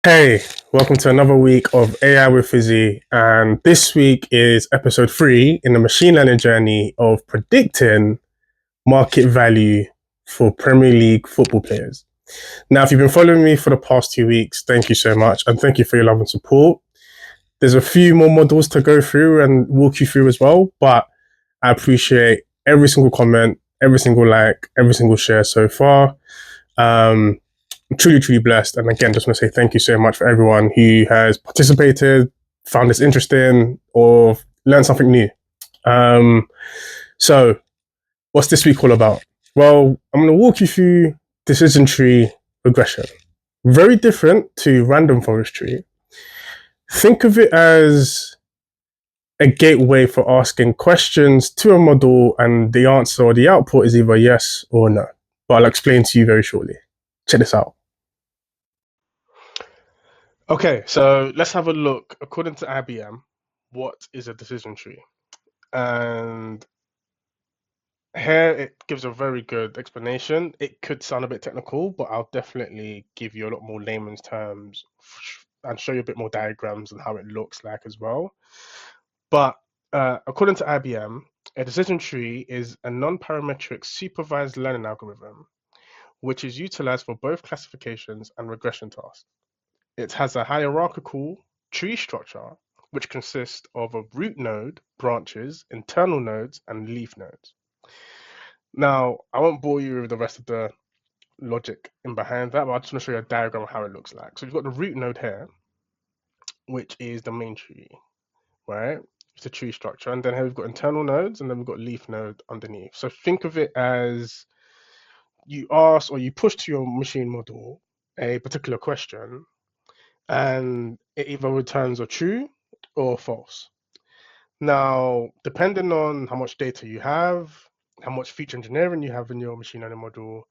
Hey, welcome to another week of AI with Fizzy. And this week is episode 3 in the machine learning journey of predicting market value for Premier League football players. Now, if you've been following me for the past 2 weeks, thank you so much. And thank you for your love and support. There's a few more models to go through and walk you through as well. But I appreciate every single comment, every single like, every single share so far. I'm truly blessed. And again, just want to say thank you so much for everyone who has participated, found this interesting, or learned something new. Um, so, what's this week all about? Well, I'm going to walk you through decision tree regression. Very different to random forestry. Think of it as a gateway for asking questions to a model, and the answer or the output is either yes or no. But I'll explain to you very shortly. Check this out. Okay, so let's have a look. According to IBM, what is a decision tree? And here it gives a very good explanation. It could sound a bit technical, but I'll definitely give you a lot more layman's terms and show you a bit more diagrams and how it looks like as well. But according to IBM, a decision tree is a non-parametric supervised learning algorithm, which is utilized for both classifications and regression tasks. It has a hierarchical tree structure, which consists of a root node, branches, internal nodes, and leaf nodes. Now, I won't bore you with the rest of the logic in behind that, but I just want to show you a diagram of how it looks like. So you've got the root node here, which is the main tree, right? It's a tree structure. And then here we've got internal nodes, and then we've got leaf node underneath. So think of it as you ask or you push to your machine model a particular question, and it either returns a true or false. Now, depending on how much data you have, how much feature engineering you have in your machine learning model,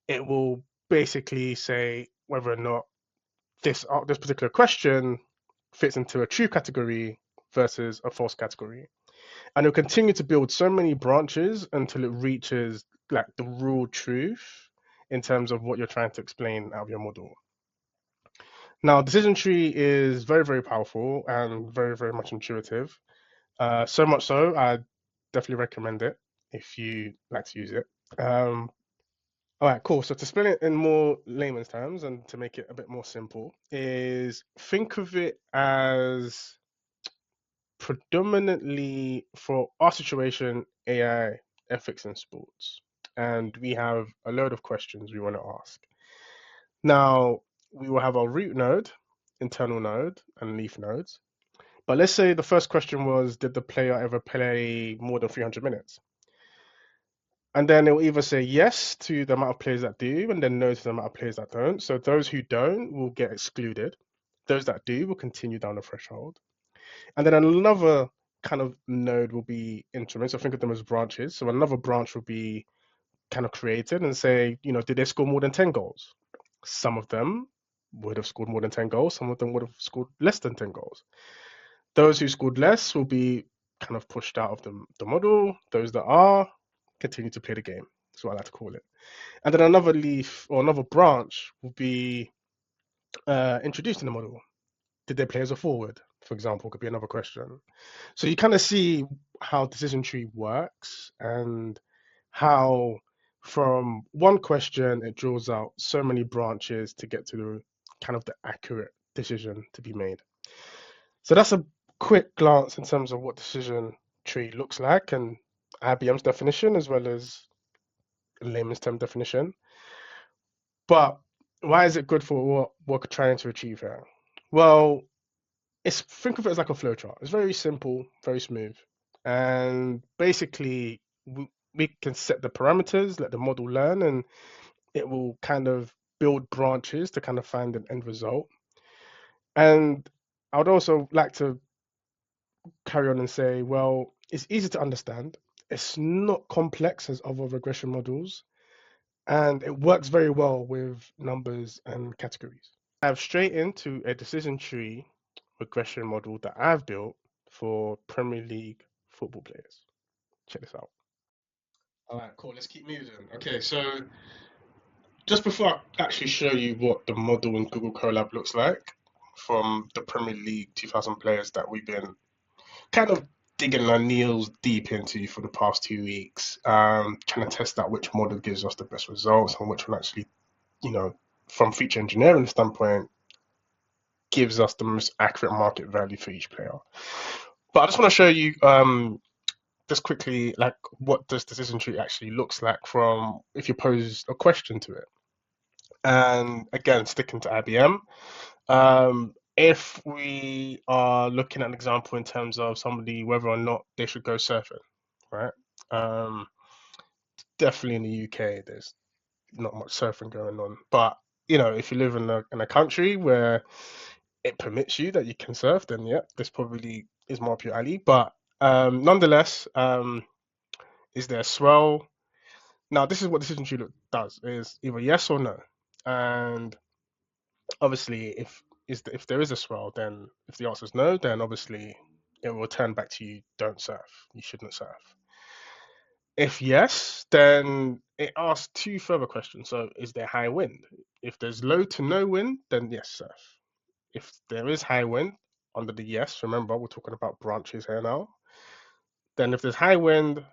it will basically say whether or not this particular question fits into a true category versus a false category. And it'll continue to build so many branches until it reaches like the raw truth in terms of what you're trying to explain out of your model. Now, decision tree is very powerful and very much intuitive. So much so, I definitely recommend it if you like to use it. All right, cool. So to explain it in more layman's terms and to make it a bit more simple, is think of it as predominantly for our situation, AI, ethics, and sports. And we have a load of questions we want to ask. Now, we will have our root node, internal node, and leaf nodes. But let's say the first question was, did the player ever play more than 300 minutes? And then it will either say yes to the amount of players that do, and then no to the amount of players that don't. So those who don't will get excluded. Those that do will continue down the threshold. And then another kind of node will be increments. So think of them as branches. So another branch will be kind of created and say, did they score more than 10 goals? Some of them would have scored more than 10 goals. Some of them would have scored less than 10 goals. Those who scored less will be kind of pushed out of the model. Those that are continue to play the game. That's what I like to call it. And then another leaf or another branch will be introduced in the model. Did they play as a forward, for example, could be another question. So you kind of see how decision tree works and how from one question it draws out so many branches to get to the kind of the accurate decision to be made. So that's a quick glance in terms of what decision tree looks like and IBM's definition as well as layman's term definition. But why is it good for what we're trying to achieve here? Well, think of it as like a flowchart. It's very simple, very smooth, and basically we can set the parameters, let the model learn, and it will kind of build branches to kind of find an end result. And I would also like to carry on and say, well, it's easy to understand. It's not complex as other regression models, and it works very well with numbers and categories. I have straight into a decision tree regression model that I've built for Premier League football players. Check this out. All right, cool. Let's keep moving. Okay, so just before I actually show you what the model in Google Colab looks like from the Premier League 2000 players that we've been kind of digging our nails deep into for the past 2 weeks, trying to test out which model gives us the best results and which one actually, from feature engineering standpoint, gives us the most accurate market value for each player. But I just want to show you just quickly like what this decision tree actually looks like from if you pose a question to it. And again, sticking to IBM, if we are looking at an example in terms of somebody whether or not they should go surfing, right? Um, Definitely in the UK, there's not much surfing going on. But if you live in a country where it permits you that you can surf, then yeah, this probably is more up your alley. But nonetheless, is there a swell? Now, this is what decision tree does: is either yes or no. And obviously, if there is a swell, then if the answer is no, then obviously it will turn back to you. Don't surf. You shouldn't surf. If yes, then it asks two further questions. So, is there high wind? If there's low to no wind, then yes, surf. If there is high wind, under the yes, remember we're talking about branches here now. Then if there's high wind,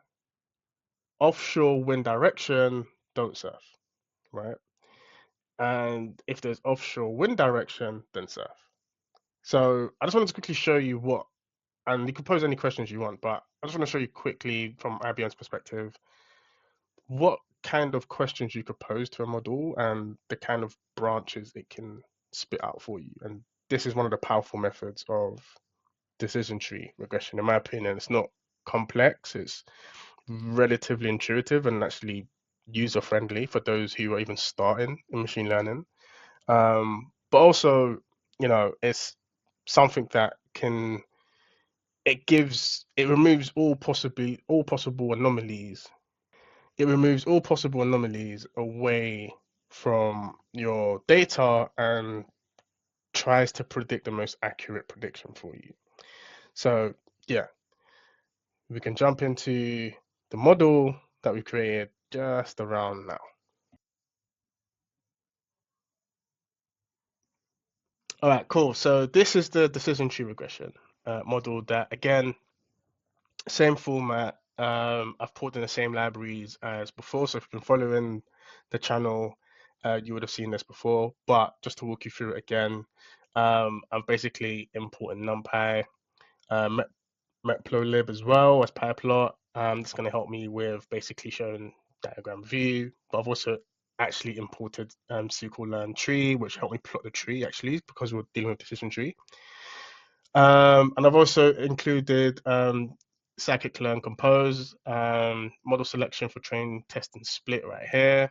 offshore wind direction, don't surf, right? And if there's offshore wind direction, then surf. So I just wanted to quickly show you what, and you can pose any questions you want, but I just want to show you quickly from IBM's perspective what kind of questions you could pose to a model and the kind of branches it can spit out for you. And this is one of the powerful methods of decision tree regression. In my opinion, it's not complex, it's relatively intuitive and actually user friendly for those who are even starting in machine learning. But also, it's something that it removes all possible anomalies. It removes all possible anomalies away from your data and tries to predict the most accurate prediction for you. So yeah, we can jump into the model that we created just around now. All right, cool. So this is the decision tree regression model that, again, same format. I've pulled in the same libraries as before. So if you've been following the channel, you would have seen this before. But just to walk you through it again, I've basically imported NumPy, Matplotlib as well as PyPlot. That's going to help me with basically showing diagram view. But I've also actually imported scikit-learn tree, which helped me plot the tree actually because we're dealing with decision tree. And I've also included scikit-learn compose, model selection for train, test, and split right here.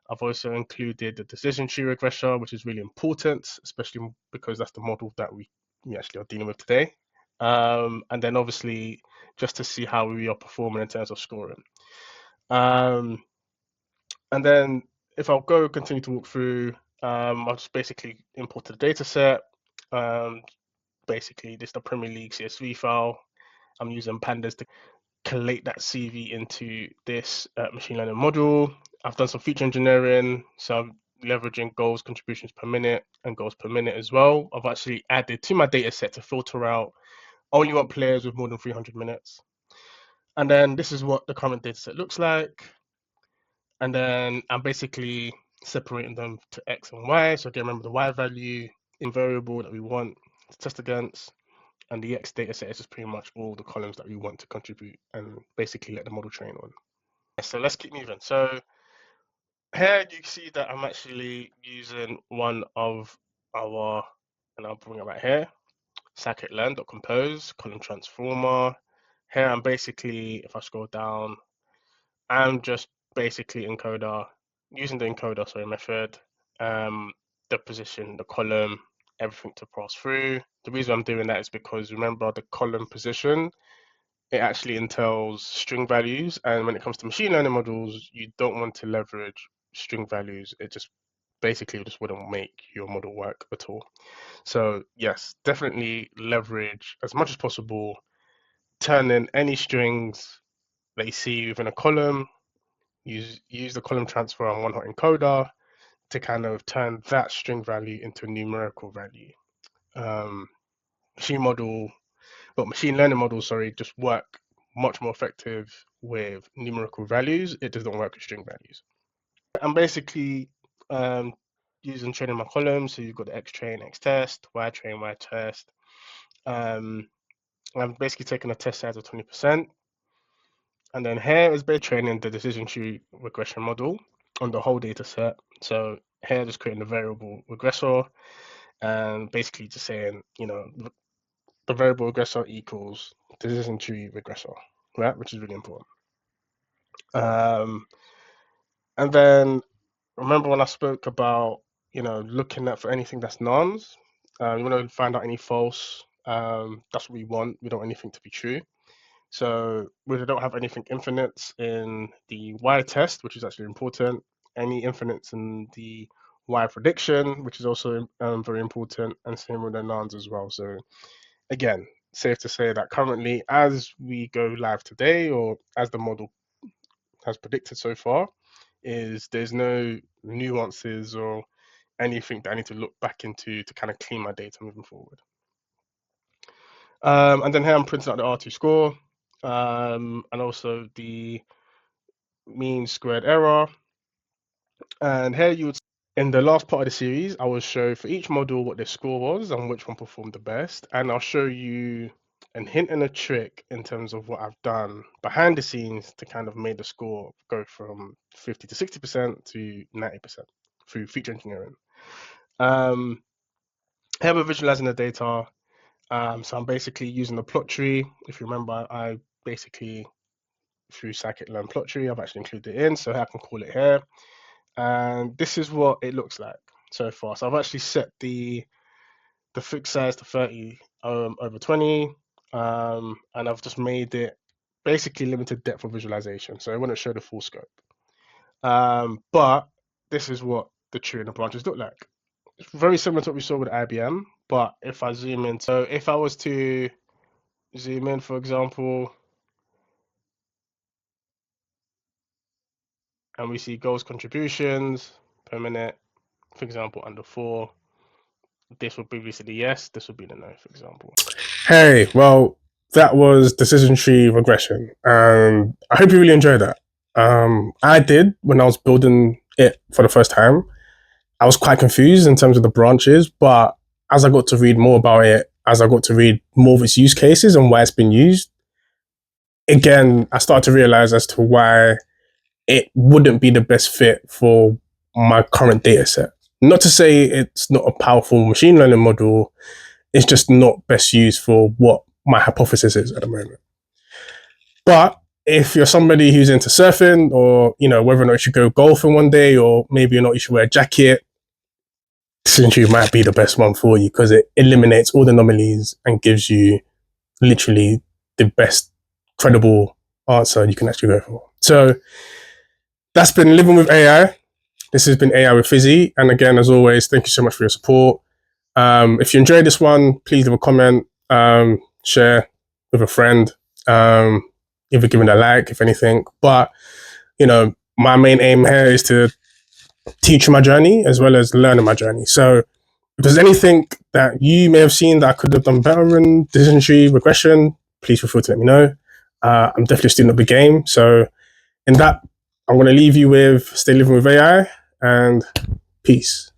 I've also included the decision tree regression, which is really important, especially because that's the model that we actually are dealing with today. And then obviously just to see how we are performing in terms of scoring. And then if I'll continue to walk through, I'll just basically import the data set. Basically, this is the Premier League CSV file. I'm using pandas to collate that CV into this machine learning model. I've done some feature engineering, so I'm leveraging goals, contributions per minute, and goals per minute as well. I've actually added to my data set to filter out only want players with more than 300 minutes. And then this is what the current data set looks like. And then I'm basically separating them to X and Y. So again, remember the Y value in variable that we want to test against. And the X data set is just pretty much all the columns that we want to contribute and basically let the model train on. So let's keep moving. So here you see that I'm actually using one of our, and I'll bring it right here, scikit-learn.compose, column transformer. Here I'm basically, if I scroll down, I'm just basically using the encoder, method, the position, the column, everything to pass through. The reason I'm doing that is because remember the column position, it actually entails string values. And when it comes to machine learning models, you don't want to leverage string values. It just basically just wouldn't make your model work at all. So yes, definitely leverage as much as possible, turn in any strings that you see within a column, use the column transfer on one hot encoder, to kind of turn that string value into a numerical value. Machine learning models, sorry, just work much more effective with numerical values. It does not work with string values. I'm basically using training my columns. So you've got the X train, X test, Y train, Y test. I'm basically taking a test size of 20%. And then here is basically training the decision tree regression model on the whole data set. So here just creating a variable regressor and basically just saying, the variable regressor equals decision tree regressor, right? Which is really important. And then remember when I spoke about, looking at for anything that's nons, you want to find out any false. That's what we want. We don't want anything to be true. So we don't have anything infinites in the Y test, which is actually important. Any infinites in the Y prediction, which is also very important, and same with the nons as well. So again, safe to say that currently, as we go live today, or as the model has predicted so far, there's no nuances or anything that I need to look back into to kind of clean my data moving forward. And then here I'm printing out the R² score, and also the mean squared error. And here in the last part of the series, I will show for each model what their score was and which one performed the best. And I'll show you a hint and a trick in terms of what I've done behind the scenes to kind of make the score go from 50 to 60% to 90% through feature engineering. Here we're visualizing the data. So I'm basically using the plot tree. If you remember, I basically, through scikit-learn plot tree, I've actually included it in, so I can call it here. And this is what it looks like so far. So I've actually set the fixed size to 30 over 20, and I've just made it basically limited depth of visualization, so it wouldn't show the full scope. But this is what the tree and the branches look like. It's very similar to what we saw with IBM, but if I zoom in, so if I was to zoom in, for example, and we see goals contributions per minute, for example, under 4, this would be the yes, this would be the no, for example. Hey, well, that was Decision Tree Regression, and I hope you really enjoyed that. I did when I was building it for the first time. I was quite confused in terms of the branches, but as I got to read more about it, as I got to read more of its use cases and why it's been used, again, I started to realize as to why it wouldn't be the best fit for my current data set. Not to say it's not a powerful machine learning model, it's just not best used for what my hypothesis is at the moment. But if you're somebody who's into surfing, or whether or not you should go golfing one day, or maybe or not you should wear a jacket, Decision Tree might be the best one for you because it eliminates all the anomalies and gives you literally the best credible answer you can actually go for. So that's been Living with AI. This has been AI with Fizzy. And again, as always, thank you so much for your support. If you enjoyed this one, please leave a comment, share with a friend, either give it a like, if anything. But, my main aim here is to teach my journey as well as learn my journey. So if there's anything that you may have seen that I could have done better in decision tree regression, please feel free to let me know. I'm definitely a student of the game. So in that, I'm going to leave you with stay living with AI and peace.